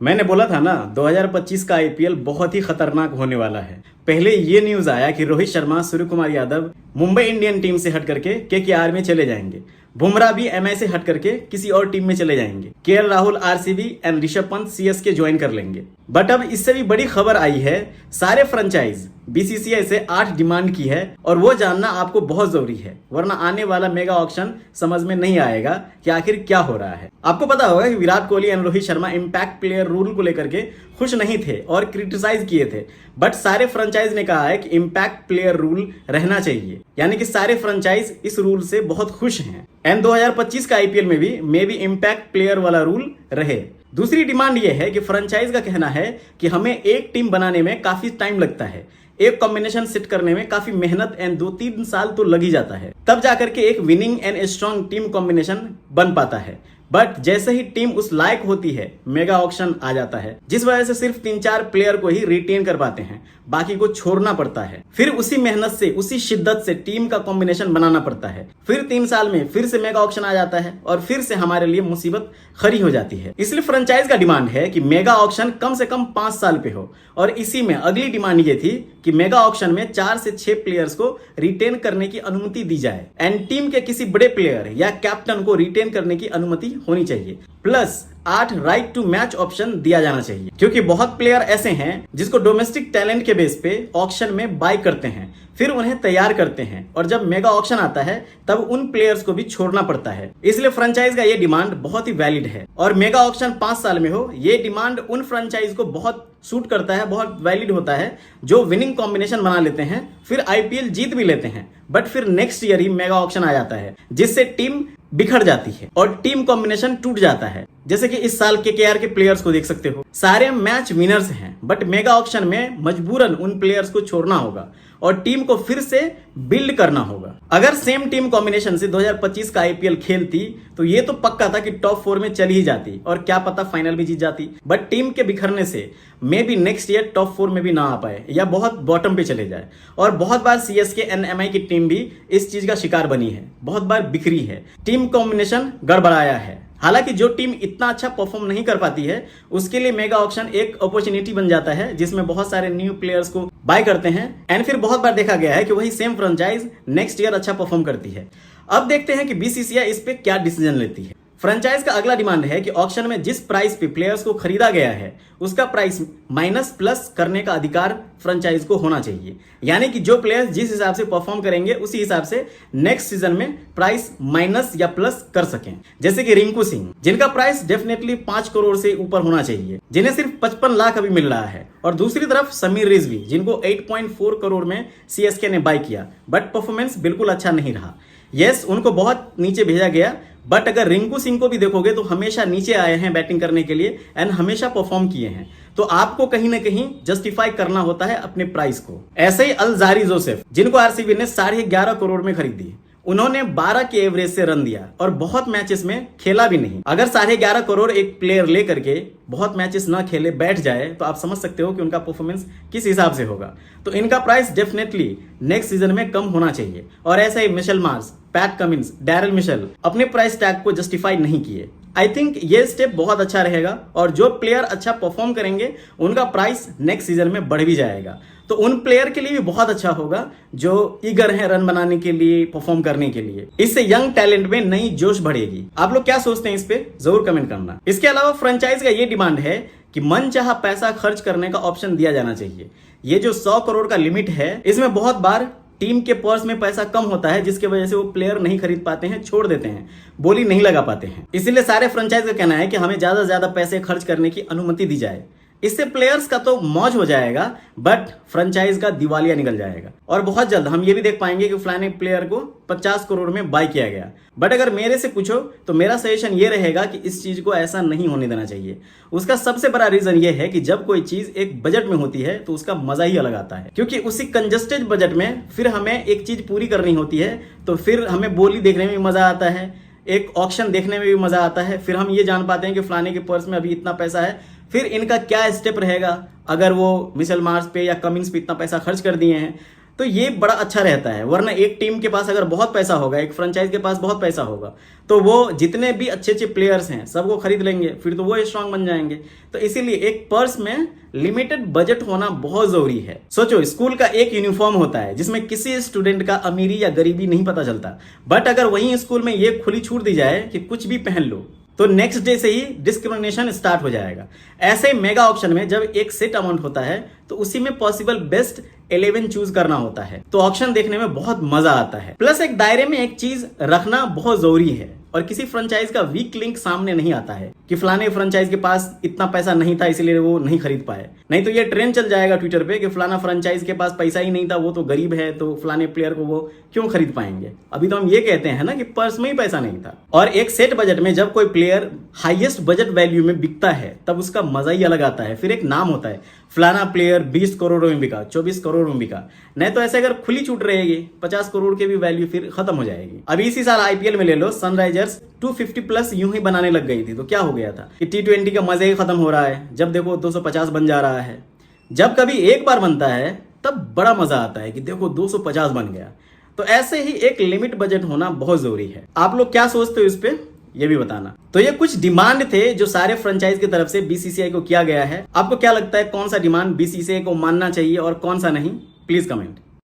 मैंने बोला था ना 2025 का आईपीएल बहुत ही खतरनाक होने वाला है। पहले ये न्यूज आया कि रोहित शर्मा, सूर्य कुमार यादव मुंबई इंडियन टीम से हट करके केकेआर में चले जाएंगे। बुमराह भी एमआई से हट करके किसी और टीम में चले जाएंगे। KL Rahul RCB and Rishabh Pant CSK join कर लेंगे। बट अब इससे भी बड़ी खबर आई है, सारे फ्रेंचाइज बीसीसीआई से 8 डिमांड की है और वो जानना आपको बहुत जरूरी है, वरना आने वाला मेगा ऑक्शन समझ में नहीं आएगा कि आखिर क्या हो रहा है। आपको पता होगा कि Virat Kohli and Rohit Sharma impact player rule को लेकर के खुश नहीं थे और क्रिटिसाइज किए थे, बट सारे फ्रेंचाइज ने कहा है कि इम्पैक्ट प्लेयर रूल रहना चाहिए, यानी कि सारे फ्रेंचाइज इस रूल से बहुत खुश हैं। एंड 2025 का आईपीएल में भी मे बी इम्पैक्ट प्लेयर वाला रूल रहे। दूसरी डिमांड यह है कि फ्रेंचाइज का कहना है कि हमें एक टीम बनाने में काफी टाइम लगता है, एक कॉम्बिनेशन सेट करने में काफी मेहनत एंड 2-3 साल तो लग ही जाता है, तब जाकर के एक winning and strong team combination बन पाता है। बट जैसे ही टीम उस लायक होती है, मेगा ऑक्शन आ जाता है, जिस वजह से सिर्फ 3-4 प्लेयर को ही रिटेन कर पाते हैं, बाकी को छोड़ना पड़ता है। फिर उसी मेहनत से, उसी शिद्दत से टीम का कॉम्बिनेशन बनाना पड़ता है। फिर 3 साल में फिर से मेगा ऑक्शन आ जाता है और फिर से हमारे लिए मुसीबत खड़ी हो जाती है। इसलिए फ्रेंचाइज का डिमांड है कि मेगा ऑक्शन कम से कम 5 साल पे हो। और इसी में अगली डिमांड ये थी कि मेगा ऑक्शन में 4 से 6 प्लेयर्स को रिटेन करने की अनुमति दी जाए एंड टीम के किसी बड़े प्लेयर या कैप्टन को रिटेन करने की अनुमति होनी चाहिए। Plus 8 right to match option दिया जाना चाहिए, क्योंकि बहुत प्लेयर ऐसे हैं जिसको डोमेस्टिक टैलेंट के बेस पे ऑक्शन में बाय करते हैं, फिर उन्हें तैयार करते हैं और जब मेगा ऑक्शन आता है तब उन प्लेयर्स को भी छोड़ना पड़ता है। इसलिए फ्रेंचाइज का ये डिमांड बहुत ही वैलिड है और मेगा ऑक्शन 5 साल में हो, ये डिमांड उन फ्रेंचाइज को बहुत सूट करता है, बहुत वैलिड होता है जो विनिंग कॉम्बिनेशन बना लेते हैं, फिर आईपीएल जीत भी लेते हैं, बट फिर नेक्स्ट ईयर ही मेगा ऑक्शन आ जाता है जिससे टीम बिखर जाती है और टीम कॉम्बिनेशन टूट जाता है। जैसे कि इस साल केकेआर के प्लेयर्स को देख सकते हो, सारे मैच विनर्स हैं, बट मेगा ऑक्शन में मजबूरन उन प्लेयर्स को छोड़ना होगा और टीम को फिर से बिल्ड करना होगा। अगर सेम टीम कॉम्बिनेशन से 2025 का आईपीएल खेलती तो ये तो पक्का था कि टॉप 4 में चली ही जाती और क्या पता फाइनल भी जीत जाती, बट टीम के बिखरने से may be next year top 4 में भी ना आ पाए या बहुत बॉटम पे चले जाए। और बहुत बार सीएसके एंड एमआई की टीम भी इस चीज का शिकार बनी है, बहुत बार बिखरी है, टीम कॉम्बिनेशन गड़बड़ाया है। हालांकि जो टीम इतना अच्छा परफॉर्म नहीं कर पाती है उसके लिए मेगा ऑक्शन एक अपॉर्चुनिटी बन जाता है जिसमें बहुत सारे न्यू प्लेयर्स को बाय करते हैं एंड फिर बहुत बार देखा गया है कि वही सेम फ्रेंचाइज नेक्स्ट ईयर अच्छा परफॉर्म करती है। अब देखते हैं कि बीसीसीआई इस पे क्या डिसीजन लेती है। फ्रेंचाइज का अगला डिमांड है कि ऑक्शन में जिस प्राइस पे प्लेयर्स को खरीदा गया है उसका प्राइस माइनस प्लस करने का अधिकार फ्रेंचाइज को होना चाहिए, यानी कि जो प्लेयर्स जिस हिसाब से परफॉर्म करेंगे उसी हिसाब से नेक्स्ट सीजन में प्राइस माइनस या प्लस कर सकें। जैसे कि रिंकू सिंह, जिनका प्राइस डेफिनेटली 5 करोड़ से ऊपर होना चाहिए, जिन्हें सिर्फ 55 लाख अभी मिल रहा है। और दूसरी तरफ समीर रिजवी, जिनको 8.4 करोड़ में सीएसके ने बाय किया, बट परफॉर्मेंस बिल्कुल अच्छा नहीं रहा। यस, उनको बहुत नीचे भेजा गया, बट अगर रिंकू सिंह को भी देखोगे तो हमेशा नीचे आए हैं बैटिंग करने के लिए एंड हमेशा परफॉर्म किए हैं, तो आपको कहीं ना कहीं जस्टिफाई करना होता है अपने प्राइस को। ऐसे ही अलजारी जोसेफ, जिनको आरसीबी ने 11.5 करोड़ में खरीदी, उन्होंने 12 के एवरेज से रन दिया और बहुत मैचेस में खेला भी नहीं। अगर 11.5 करोड़ एक प्लेयर लेकर के बहुत मैचेस ना खेले बैठ जाए तो आप समझ सकते हो कि उनका परफॉर्मेंस किस हिसाब से होगा। तो इनका प्राइस डेफिनेटली नेक्स्ट सीजन में कम होना चाहिए। और ऐसा ही Mitchell Marsh, Pat Cummins, Daryl Mitchell अपने प्राइस टैग को जस्टिफाई नहीं किए। आई थिंक ये स्टेप बहुत अच्छा रहेगा और जो प्लेयर अच्छा परफॉर्म करेंगे उनका प्राइस नेक्स्ट सीजन में बढ़ भी जाएगा। तो उन प्लेयर के लिए भी बहुत अच्छा होगा जो ईगर हैं रन बनाने के लिए, परफॉर्म करने के लिए। इससे यंग टैलेंट में नई जोश बढ़ेगी। आप लोग क्या सोचते हैं इस पे जरूर कमेंट करना। इसके अलावा फ्रेंचाइज का ये डिमांड है कि मनचाहा पैसा खर्च करने का ऑप्शन दिया जाना चाहिए। ये जो 100 करोड़ का लिमिट है, इसमें बहुत बार टीम के पर्स में पैसा कम होता है जिसकी वजह से वो प्लेयर नहीं खरीद पाते हैं, छोड़ देते हैं, बोली नहीं लगा पाते हैं। इसीलिए सारे फ्रेंचाइज का कहना है कि हमें ज्यादा से ज्यादा पैसे खर्च करने की अनुमति दी जाए। इससे प्लेयर्स का तो मौज हो जाएगा बट फ्रेंचाइज का दिवालिया निकल जाएगा। और बहुत जल्द हम ये भी देख पाएंगे कि फलाने प्लेयर को 50 करोड़ में बाय किया गया। बट अगर मेरे से पूछो तो मेरा सजेशन ये रहेगा कि इस चीज को ऐसा नहीं होने देना चाहिए। उसका सबसे बड़ा रीजन ये है कि जब कोई चीज एक बजट में होती है तो उसका मजा ही अलग आता है, क्योंकि उसी कंजस्टेड बजट में फिर हमें एक चीज पूरी करनी होती है, तो फिर हमें बोली देखने में भी मजा आता है, एक ऑक्शन देखने में भी मजा आता है। फिर हम ये जान पाते हैं कि फलाने के पर्स में अभी इतना पैसा है, फिर इनका क्या स्टेप रहेगा अगर वो मिशेल मार्श पे या कमिंस पे इतना पैसा खर्च कर दिए हैं। तो ये बड़ा अच्छा रहता है। वरना एक टीम के पास अगर बहुत पैसा होगा, एक फ्रेंचाइज के पास बहुत पैसा होगा, तो वो जितने भी अच्छे अच्छे प्लेयर्स हैं सबको खरीद लेंगे, फिर तो वो स्ट्रांग बन जाएंगे। तो इसीलिए एक पर्स में लिमिटेड बजट होना बहुत जरूरी है। सोचो, स्कूल का एक यूनिफॉर्म होता है जिसमें किसी स्टूडेंट का अमीरी या गरीबी नहीं पता चलता, बट अगर वही स्कूल में ये खुली छूट दी जाए कि कुछ भी पहन लो, तो नेक्स्ट डे से ही डिस्क्रिमिनेशन स्टार्ट हो जाएगा। ऐसे मेगा ऑप्शन में जब एक सेट अमाउंट होता है तो उसी में पॉसिबल बेस्ट 11 चूज करना होता है, तो ऑप्शन देखने में बहुत मजा आता है। प्लस एक दायरे में एक चीज रखना बहुत जरूरी है और किसी फ्रेंचाइज का वीक लिंक सामने नहीं आता है कि फलाने फ्रेंचाइज के पास इतना पैसा नहीं था इसलिए वो नहीं खरीद पाए। नहीं तो ये ट्रेंड चल जाएगा ट्विटर पे कि फलाना फ्रेंचाइज के पास पैसा ही नहीं था, वो तो गरीब है, तो फलाने प्लेयर को वो क्यों खरीद पाएंगे। अभी तो हम ये कहते हैं ना कि पर्स में ही पैसा नहीं था। और एक सेट बजट में जब कोई प्लेयर हाईएस्ट बजट वैल्यू में बिकता है तब उसका मजा ही अलग आता है। फिर एक नाम होता है, फलाना प्लेयर 20 करोड़ में बिका, 24 करोड़ में बिका। नहीं तो ऐसे अगर खुली छूट रहेगी 50 करोड़ की भी वैल्यू फिर खत्म हो जाएगी। अभी इसी साल आईपीएल में ले लो, सनराइजर्स 250 प्लस यूं ही बनाने लग गई थी, तो क्या हो गया था कि T20 का मजा ही खत्म हो रहा है। जब देखो 250 बन जा रहा है। जब कभी एक बार बनता है तब बड़ा मजा आता है कि देखो 250 बन गया। तो ऐसे ही एक लिमिट बजट होना बहुत जरूरी है। आप लोग क्या सोचते हो इस पे, ये भी बताना। तो ये कुछ डिमांड थे जो सारे फ्रेंचाइज की तरफ से बीसीसीआई को किया गया है। आपको क्या लगता है कौन सा डिमांड बीसीसीआई को मानना चाहिए और कौन सा नहीं? Please comment.